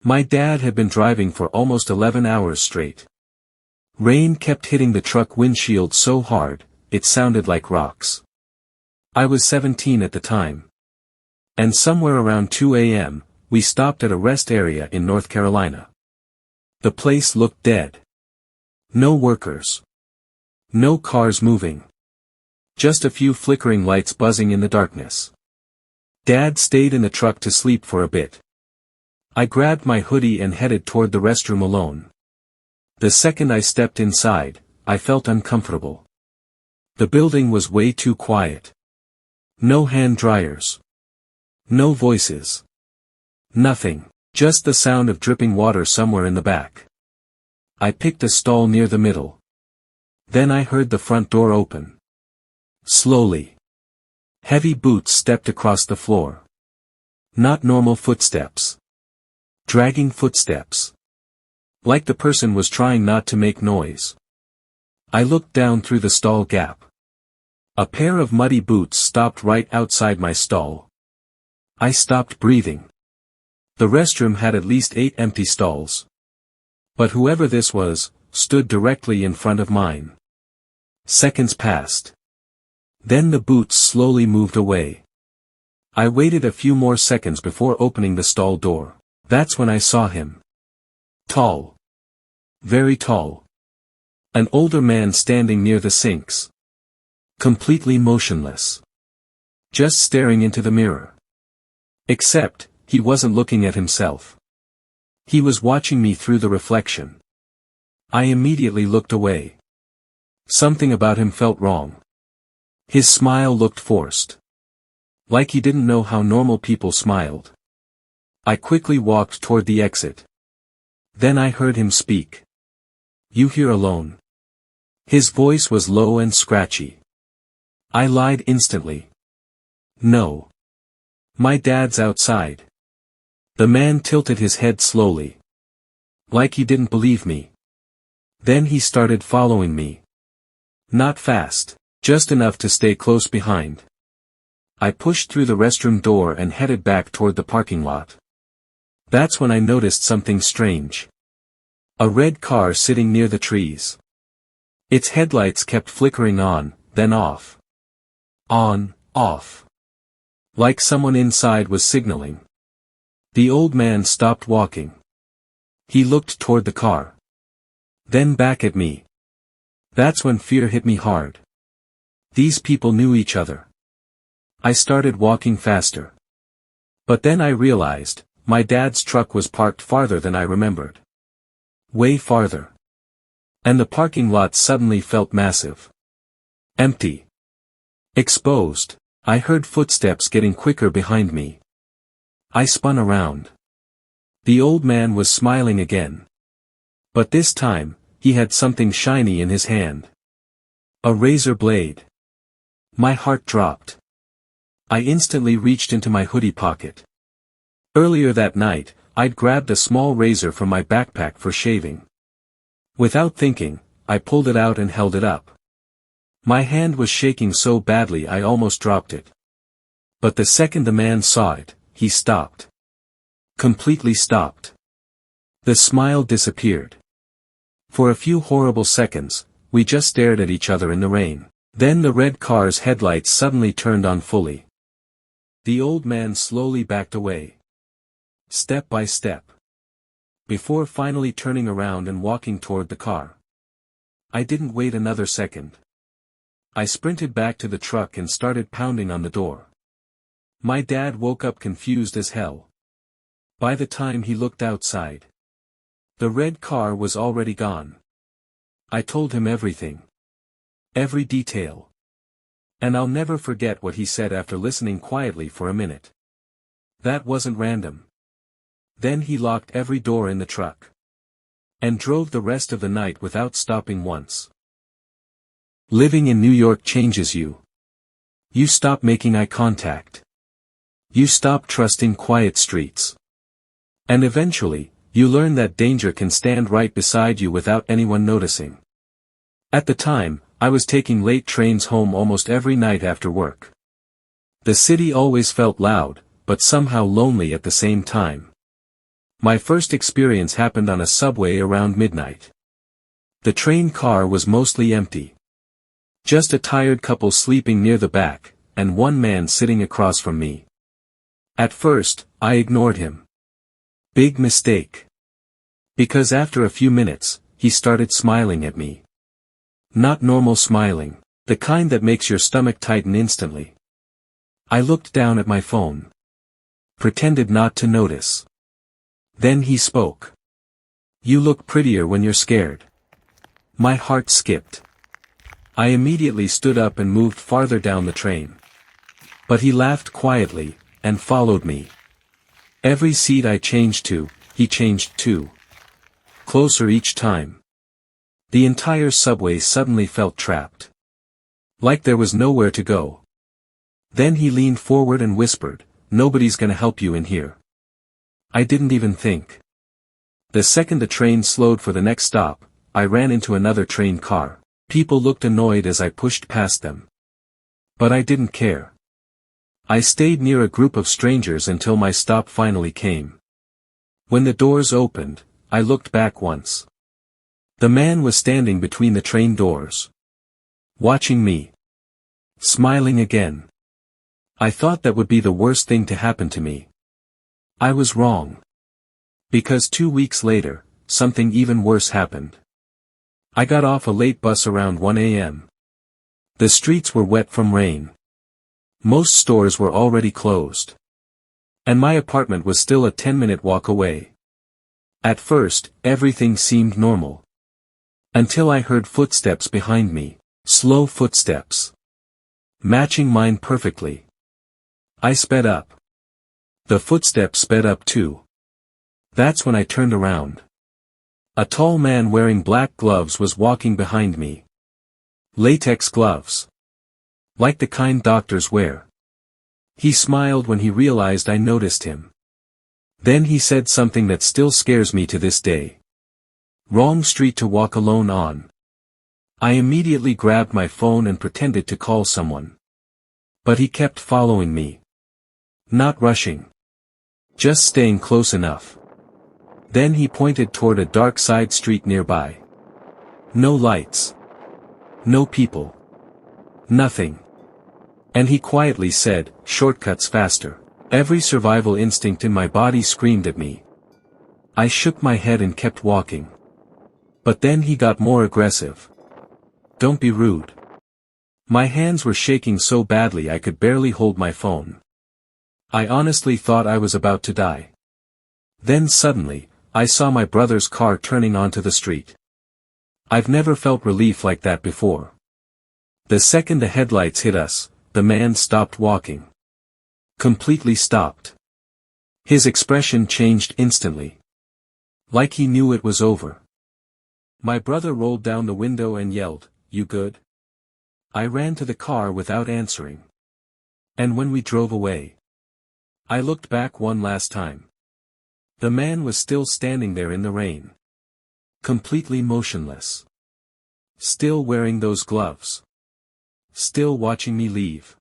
My dad had been driving for almost 11 hours straight. Rain kept hitting the truck windshield so hard, it sounded like rocks. I was 17 at the time. And somewhere around 2 a.m., we stopped at a rest area in North Carolina. The place looked dead. No workers. No cars moving. Just a few flickering lights buzzing in the darkness. Dad stayed in the truck to sleep for a bit. I grabbed my hoodie and headed toward the restroom alone. The second I stepped inside, I felt uncomfortable. The building was way too quiet. No hand dryers. No voices. Nothing, just the sound of dripping water somewhere in the back. I picked a stall near the middle. Then I heard the front door open. Slowly. Heavy boots stepped across the floor. Not normal footsteps. Dragging footsteps. Like the person was trying not to make noise. I looked down through the stall gap. A pair of muddy boots stopped right outside my stall. I stopped breathing. The restroom had at least 8 empty stalls. But whoever this was, stood directly in front of mine. Seconds passed. Then the boots slowly moved away. I waited a few more seconds before opening the stall door. That's when I saw him. Tall. Very tall. An older man standing near the sinks. Completely motionless. Just staring into the mirror. Except, he wasn't looking at himself. He was watching me through the reflection. I immediately looked away. Something about him felt wrong. His smile looked forced. Like he didn't know how normal people smiled. I quickly walked toward the exit. Then I heard him speak. "You here alone?" His voice was low and scratchy. I lied instantly. "No. My dad's outside." The man tilted his head slowly. Like he didn't believe me. Then he started following me. Not fast, just enough to stay close behind. I pushed through the restroom door and headed back toward the parking lot. That's when I noticed something strange. A red car sitting near the trees. Its headlights kept flickering on, then off. On, off. Like someone inside was signaling. The old man stopped walking. He looked toward the car. Then back at me. That's when fear hit me hard. These people knew each other. I started walking faster. But then I realized, my dad's truck was parked farther than I remembered. Way farther. And the parking lot suddenly felt massive. Empty. Exposed. I heard footsteps getting quicker behind me. I spun around. The old man was smiling again. But this time, he had something shiny in his hand. A razor blade. My heart dropped. I instantly reached into my hoodie pocket. Earlier that night, I'd grabbed a small razor from my backpack for shaving. Without thinking, I pulled it out and held it up. My hand was shaking so badly I almost dropped it. But the second the man saw it, he stopped. Completely stopped. The smile disappeared. For a few horrible seconds, we just stared at each other in the rain. Then the red car's headlights suddenly turned on fully. The old man slowly backed away. Step by step. Before finally turning around and walking toward the car. I didn't wait another second. I sprinted back to the truck and started pounding on the door. My dad woke up confused as hell. By the time he looked outside, the red car was already gone. I told him everything. Every detail. And I'll never forget what he said after listening quietly for a minute. That wasn't random. Then he locked every door in the truck. And drove the rest of the night without stopping once. Living in New York changes you. You stop making eye contact. You stop trusting quiet streets. And eventually, you learn that danger can stand right beside you without anyone noticing. At the time, I was taking late trains home almost every night after work. The city always felt loud, but somehow lonely at the same time. My first experience happened on a subway around midnight. The train car was mostly empty. Just a tired couple sleeping near the back, and one man sitting across from me. At first, I ignored him. Big mistake. Because after a few minutes, he started smiling at me. Not normal smiling, the kind that makes your stomach tighten instantly. I looked down at my phone. Pretended not to notice. Then he spoke. "You look prettier when you're scared." My heart skipped. I immediately stood up and moved farther down the train. But he laughed quietly, and followed me. Every seat I changed to, he changed too. Closer each time. The entire subway suddenly felt trapped. Like there was nowhere to go. Then he leaned forward and whispered, "Nobody's gonna help you in here." I didn't even think. The second the train slowed for the next stop, I ran into another train car. People looked annoyed as I pushed past them. But I didn't care. I stayed near a group of strangers until my stop finally came. When the doors opened, I looked back once. The man was standing between the train doors. Watching me. Smiling again. I thought that would be the worst thing to happen to me. I was wrong. Because 2 weeks later, something even worse happened. I got off a late bus around 1 a.m. The streets were wet from rain. Most stores were already closed. And my apartment was still a 10-minute walk away. At first, everything seemed normal. Until I heard footsteps behind me, slow footsteps. Matching mine perfectly. I sped up. The footsteps sped up too. That's when I turned around. A tall man wearing black gloves was walking behind me. Latex gloves. Like the kind doctors wear. He smiled when he realized I noticed him. Then he said something that still scares me to this day. "Wrong street to walk alone on." I immediately grabbed my phone and pretended to call someone. But he kept following me. Not rushing. Just staying close enough. Then he pointed toward a dark side street nearby. No lights. No people. Nothing. And he quietly said, "Shortcuts faster." Every survival instinct in my body screamed at me. I shook my head and kept walking. But then he got more aggressive. "Don't be rude." My hands were shaking so badly I could barely hold my phone. I honestly thought I was about to die. Then suddenly, I saw my brother's car turning onto the street. I've never felt relief like that before. The second the headlights hit us, the man stopped walking. Completely stopped. His expression changed instantly. Like he knew it was over. My brother rolled down the window and yelled, "You good?" I ran to the car without answering. And when we drove away, I looked back one last time. The man was still standing there in the rain. Completely motionless. Still wearing those gloves. Still watching me leave.